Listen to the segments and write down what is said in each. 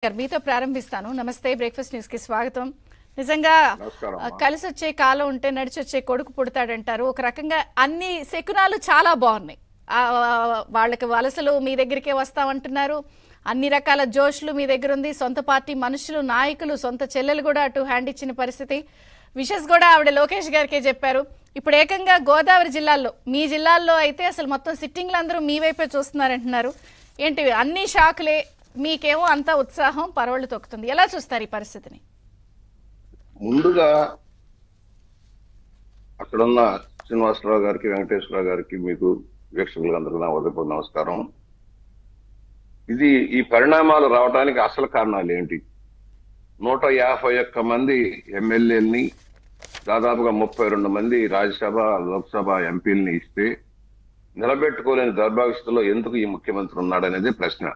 మీతో ప్రారంభిస్తాను. నమస్తే, బ్రేక్ఫాస్ట్ న్యూస్ కి స్వాగతం. నిజంగా కలిసి వచ్చే కాలం ఉంటే నడిచి వచ్చే కొడుకు పుడతాడంటారు. ఒక రకంగా అన్ని శకునాలు చాలా బాగున్నాయి. వాళ్ళకి వలసలు మీ దగ్గరికే వస్తామంటున్నారు. అన్ని రకాల జోష్లు మీ దగ్గర ఉంది. సొంత పార్టీ మనుషులు, నాయకులు, సొంత చెల్లెలు కూడా అటు హ్యాండ్ ఇచ్చిన పరిస్థితి. విషెస్ కూడా ఆవిడ లోకేష్ గారికే చెప్పారు. ఇప్పుడు ఏకంగా గోదావరి జిల్లాల్లో, మీ జిల్లాల్లో అయితే అసలు మొత్తం సిట్టింగ్లు అందరూ మీ వైపే చూస్తున్నారంటున్నారు. ఏంటి అన్ని షాకులే, మీకేమో అంత ఉత్సాహం పరవళ్ళు తొక్కుతుంది. ఎలా చూస్తారు ఈ పరిస్థితిని? ముందుగా అక్కడున్న శ్రీనివాసరావు గారికి, వెంకటేశ్వరరావు గారికి, మీకు వీక్షకులకు అందరికీ నా ఉదయపూర్వ నమస్కారం. ఈ పరిణామాలు రావడానికి అసలు కారణాలు ఏంటి? 151 మంది ఎమ్మెల్యేలని, దాదాపుగా 32 మంది రాజ్యసభ, లోక్సభ ఎంపీలని ఇస్తే నిలబెట్టుకోలేని దౌర్భాగ్యస్థితిలో ఎందుకు ఈ ముఖ్యమంత్రి ఉన్నాడనేది ప్రశ్న.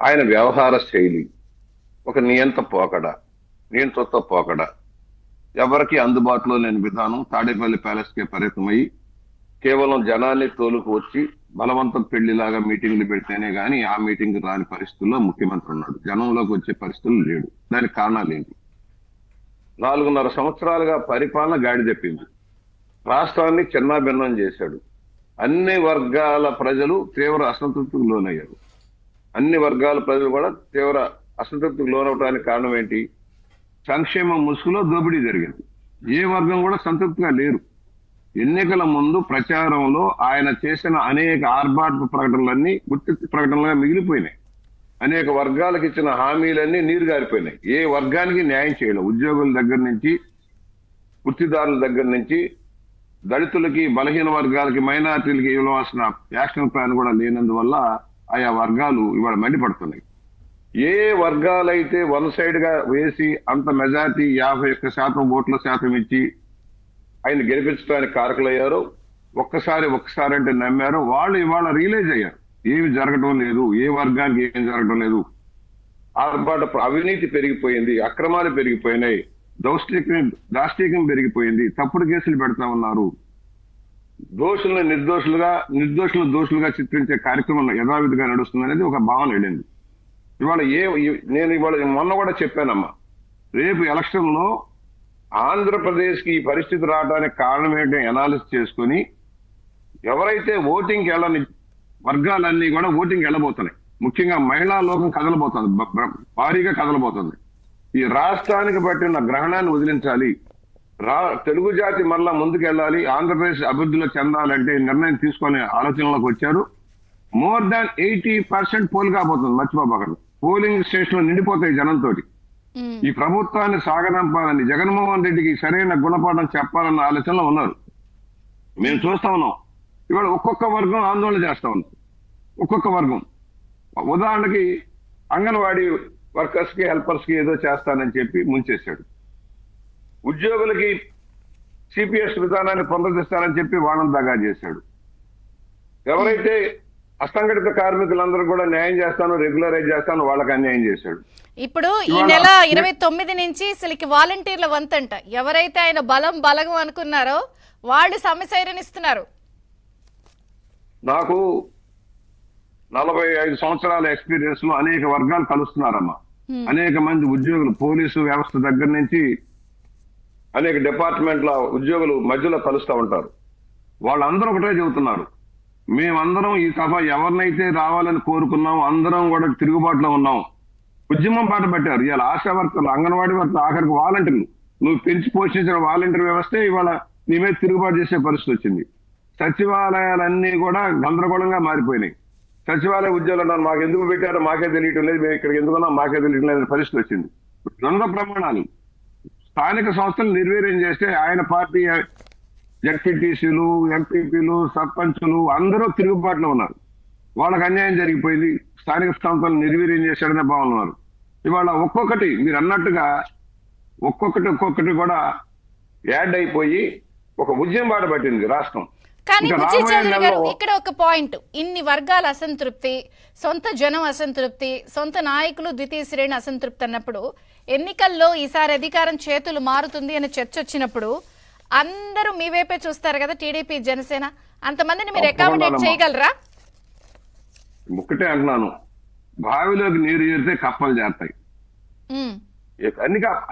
ఆయన వ్యవహార శైలి ఒక నియంత పోకడ, నియంత్రణతో పోకడ, ఎవరికి అందుబాటులో లేని విధానం. తాడేపల్లి ప్యాలెస్ కే పరిమితమై కేవలం జనాన్ని తోలుకు వచ్చి బలవంతం పెళ్లిలాగా మీటింగ్లు పెడితేనే గాని ఆ మీటింగ్ రాని పరిస్థితుల్లో ముఖ్యమంత్రి ఉన్నాడు. జనంలోకి వచ్చే పరిస్థితులు లేడు. దానికి కారణాలు ఏంటి? 4.5 సంవత్సరాలుగా పరిపాలన గాడి చెప్పింది. రాష్ట్రాన్ని చిన్నాభిన్నం చేశాడు. అన్ని వర్గాల ప్రజలు తీవ్ర అసంతృప్తికి లోనయ్యారు. అన్ని వర్గాల ప్రజలు కూడా తీవ్ర అసంతృప్తికి లోనవడానికి కారణం ఏంటి? సంక్షేమ ముసుగులో దోపిడీ జరిగింది. ఏ వర్గం కూడా సంతృప్తిగా లేరు. ఎన్నికల ముందు ప్రచారంలో ఆయన చేసిన అనేక ఆర్భాట ప్రకటనలన్నీ గుర్తు ప్రకటనలుగా మిగిలిపోయినాయి. అనేక వర్గాలకు ఇచ్చిన హామీలన్నీ నీరు గారిపోయినాయి. ఏ వర్గానికి న్యాయం చేయలేదు. ఉద్యోగుల దగ్గర నుంచి, వృత్తిదారుల దగ్గర నుంచి, దళితులకి, బలహీన వర్గాలకి, మైనార్టీలకి ఇవ్వాల్సిన యాక్షన్ ప్లాన్ కూడా లేనందువల్ల ఆయా వర్గాలు ఇవాళ మండిపడుతున్నాయి. ఏ వర్గాలైతే వన్ సైడ్ గా వేసి అంత మెజార్టీ 51% ఓట్ల శాతం ఇచ్చి ఆయన గెలిపించడానికి కారకులయ్యారో, ఒక్కసారి అంటే నమ్మారో, వాళ్ళు ఇవాళ రియలైజ్ అయ్యారు ఏమి జరగడం లేదు, ఏ వర్గానికి ఏం జరగడం లేదు. అవినీతి పెరిగిపోయింది, అక్రమాలు పెరిగిపోయినాయి, దాష్టీకం పెరిగిపోయింది, తప్పుడు కేసులు పెడతా ఉన్నారు. దోషులను దోషులుగా చిత్రించే కార్యక్రమం యథావిధిగా నడుస్తుంది అనేది ఒక భావన వెళ్ళింది. ఇవాళ మొన్న కూడా చెప్పానమ్మా, రేపు ఎలక్షన్ లో ఆంధ్రప్రదేశ్ కి ఈ పరిస్థితి రావడానికి కారణం ఏంటో అనాలిసిస్ చేసుకుని ఎవరైతే ఓటింగ్కి వెళ్ళని వర్గాలన్నీ కూడా ఓటింగ్కి వెళ్ళబోతున్నాయి. ముఖ్యంగా మహిళా లోకం కదలబోతుంది, భారీగా కదలబోతుంది. ఈ రాష్ట్రానికి పట్టిన గ్రహణాన్ని వదిలించాలి, తెలుగు జాతి మరలా ముందుకెళ్ళాలి, ఆంధ్రప్రదేశ్ అభివృద్ధిలో చెందాలంటే నిర్ణయం తీసుకునే ఆలోచనలోకి వచ్చారు. మోర్ దాన్ 80% పోల్ కాబోతుంది. మర్చిపోబాకండి, పోలింగ్ స్టేషన్ నిండిపోతాయి జనంతో. ఈ ప్రభుత్వాన్ని సాగనంపాలని జగన్మోహన్ రెడ్డికి సరైన గుణపాఠం చెప్పాలన్న ఆలోచనలో ఉన్నారు. మేము చూస్తా ఉన్నాం. ఇవాళ ఒక్కొక్క వర్గం ఆందోళన చేస్తా ఉంది. ఒక్కొక్క వర్గం, ఉదాహరణకి అంగన్వాడీ వర్కర్స్ కి, హెల్పర్స్ కి ఏదో చేస్తానని చెప్పి ముంచేశాడు. ఉద్యోగులకి సిపిఎస్ విధానాన్ని పునరుద్ధరిస్తానని చెప్పి వాళ్ళని దగా చేశాడు. ఎవరైతే అసంఘటిత కార్మికులందరూ కూడా న్యాయం చేస్తాను, రెగ్యులరైజ్ చేస్తాను, వాళ్ళకి అన్యాయం చేశాడు. ఇప్పుడు ఈ నెల 29 నుంచి అసలుకి వాలంటీర్ల వంతంట. ఎవరైతే ఆయన బలగం అనుకున్నారో వాళ్ళు సమస్యనిస్తున్నారు. నాకు 45 సంవత్సరాల ఎక్స్పీరియన్స్ లో అనేక వర్గాలు కలుస్తున్నారమ్మా. అనేక మంది ఉద్యోగులు, పోలీసు వ్యవస్థ దగ్గర నుంచి అనేక డిపార్ట్మెంట్ల ఉద్యోగులు మధ్యలో కలుస్తూ ఉంటారు. వాళ్ళందరూ ఒకటే చెబుతున్నారు, మేమందరం ఈ సభ ఎవరినైతే రావాలని కోరుకున్నాం అందరం కూడా తిరుగుబాటులో ఉన్నాం. ఉద్యమం పాట పెట్టారు. ఇవాళ ఆశా వర్కర్లు, అంగన్వాడీ వర్కర్లు, ఆఖరికి వాలంటీర్లు, నువ్వు పెంచి పోషించిన వాలంటీర్ వ్యవస్థే ఇవాళ నీ మీద తిరుగుబాటు చేసే పరిస్థితి వచ్చింది. సచివాలయాలన్నీ కూడా గందరగోళంగా మారిపోయినాయి. సచివాలయ ఉద్యోగులు మాకు ఎందుకు పెట్టారో మాకే తెలియటం లేదు, మేము ఇక్కడికి ఎందుకున్నా మాకే తెలియటం లేదని పరిస్థితి వచ్చింది. ద్వంద్వ ప్రమాణాలు, స్థానిక సంస్థలు నిర్వీర్యం చేస్తే ఆయన పార్టీ జడ్పీటీసీలు, ఎంపీపీలు, సర్పంచులు అందరూ తిరుగుబాటులో ఉన్నారు. వాళ్ళకి అన్యాయం జరిగిపోయింది. స్థానిక సంస్థలు నిర్వీర్యం చేశాడనే భావన ఉన్నారు. ఇవాళ ఒక్కొక్కటి మీరు అన్నట్టుగా ఒక్కొక్కటి కూడా యాడ్ అయిపోయి ఒక ఉద్యమం బాట పట్టింది రాష్ట్రం. కానీ ఇక్కడ ఒక పాయింట్, ఇన్ని వర్గాల అసంతృప్తి, సొంత జనం అసంతృప్తి, సొంత నాయకులు ద్వితీయ శ్రేణి అసంతృప్తి అన్నప్పుడు, ఎన్నికల్లో ఈసారి అధికారం చేతులు మారుతుంది అని చర్చ వచ్చినప్పుడు అందరూ మీ వైపే చూస్తారు కదా, టీడీపీ, జనసేన. అంతమందిని మీరు అకామిడేట్ చేయగలరా? ఒక్కటే అంటున్నాను, బావిలోకి నీరు చేరితే కప్పలు చేస్తాయి. ఉమ్,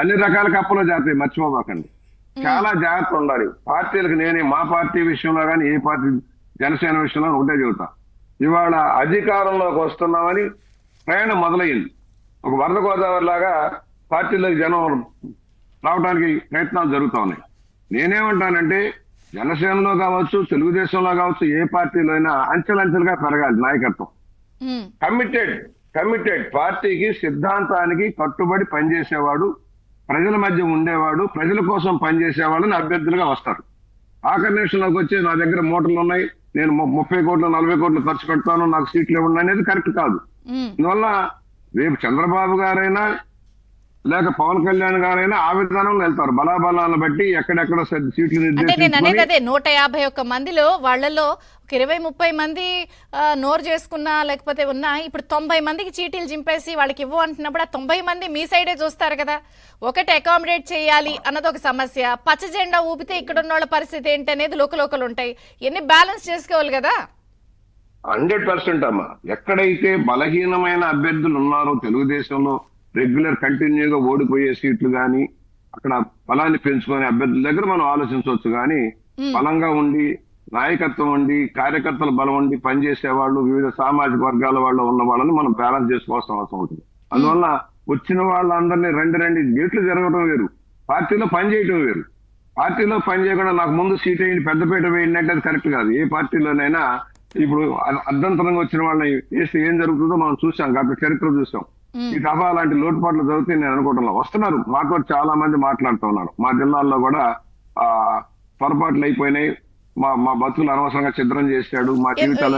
అన్ని రకాల కప్పలు చేస్తాయి, మర్చిపోబాకండి. చాలా జాగ్రత్త ఉండాలి. పార్టీలకు మా పార్టీ విషయంలో కానీ ఏ పార్టీ, జనసేన విషయంలో ఒకటే చెబుతా, ఇవాళ అధికారంలోకి వస్తున్నామని ప్రయాణం మొదలయ్యింది. ఒక వరద గోదావరి లాగా పార్టీలోకి జనం రావడానికి ప్రయత్నాలు జరుగుతా ఉన్నాయి. నేనేమంటానంటే జనసేనలో కావచ్చు, తెలుగుదేశంలో కావచ్చు, ఏ పార్టీలో అయినా అంచెలంచెలుగా పెరగాలి నాయకత్వం. ఉమ్, కమిటెడ్ పార్టీకి, సిద్ధాంతానికి కట్టుబడి పనిచేసేవాడు, ప్రజల మధ్య ఉండేవాడు, ప్రజల కోసం పనిచేసేవాళ్ళని అభ్యర్థులుగా వస్తారు. ఆఖరి నిమిషంలోకి వచ్చి నా దగ్గర మోటార్లు ఉన్నాయి, నేను 30 కోట్లు 40 కోట్లు ఖర్చు పెడతాను, నాకు సీట్లు ఇవ్వండి అనేది కరెక్ట్ కాదు. అందువల్ల రేపు చంద్రబాబు గారైనా లేక పవన్ కళ్యాణ్ గారైనా ఆ విధానంలో వెళ్తారు. బలాబలాలను బట్టి ఎక్కడెక్కడ సీట్లు అంటే నేను అనేది నిర్దేశించుకొని అదే 151 మందిలో వాళ్ళలో ఒక 20-30 మంది నోరు చేసుకున్నా లేకపోతే ఉన్నా, ఇప్పుడు 90 మందికి చీటీలు చింపేసి వాళ్ళకి ఇవ్వు అంటున్నప్పుడు ఆ 90 మంది మీ సైడే చూస్తారు కదా. ఒకటి అకామిడేట్ చేయాలి అన్నది ఒక సమస్య, పచ్చ జెండా ఊపితే ఇక్కడ ఉన్న వాళ్ళ పరిస్థితి ఏంటి అనేది లోకలోకలు ఉంటాయి. ఇవన్నీ బ్యాలెన్స్ చేసుకోవాలి కదా. 100% అమ్మా. ఎక్కడైతే బలహీనమైన అభ్యర్థులు ఉన్నారో తెలుగుదేశంలో రెగ్యులర్ కంటిన్యూగా ఓడిపోయే సీట్లు గాని, అక్కడ బలాన్ని పెంచుకునే అభ్యర్థుల దగ్గర మనం ఆలోచించవచ్చు. కానీ బలంగా ఉండి, నాయకత్వం ఉండి, కార్యకర్తల బలం ఉండి పనిచేసే వాళ్ళు, వివిధ సామాజిక వర్గాల వాళ్ళు ఉన్న వాళ్ళని మనం బ్యాలెన్స్ చేసుకోవాల్సిన అవసరం ఉంటుంది. అందువల్ల వచ్చిన వాళ్ళందరినీ రెండు గేట్లు జరగడం వేరు, పార్టీలో పనిచేయడం వేరు. పార్టీలో పని చేయకుండా నాకు ముందు సీట్ వేయండి, పెద్దపీట వేయండి అంటే అది కరెక్ట్ కాదు. ఏ పార్టీలోనైనా ఇప్పుడు అర్ధంతరంగా వచ్చిన వాళ్ళని వేస్తే ఏం జరుగుతుందో మనం చూసాం, గత చరిత్ర చూసాం. ఈ దఫా అలాంటి లోటుపాట్లు జరుగుతాయి నేను అనుకోవడంలో. వస్తున్నారు, మాతో చాలా మంది మాట్లాడుతూ ఉన్నారు. మా జిల్లాల్లో కూడా పొరపాట్లు అయిపోయినాయి, మా బతుకులు అనవసరంగా ఛిద్రం చేశాడు, మా జీవితాలు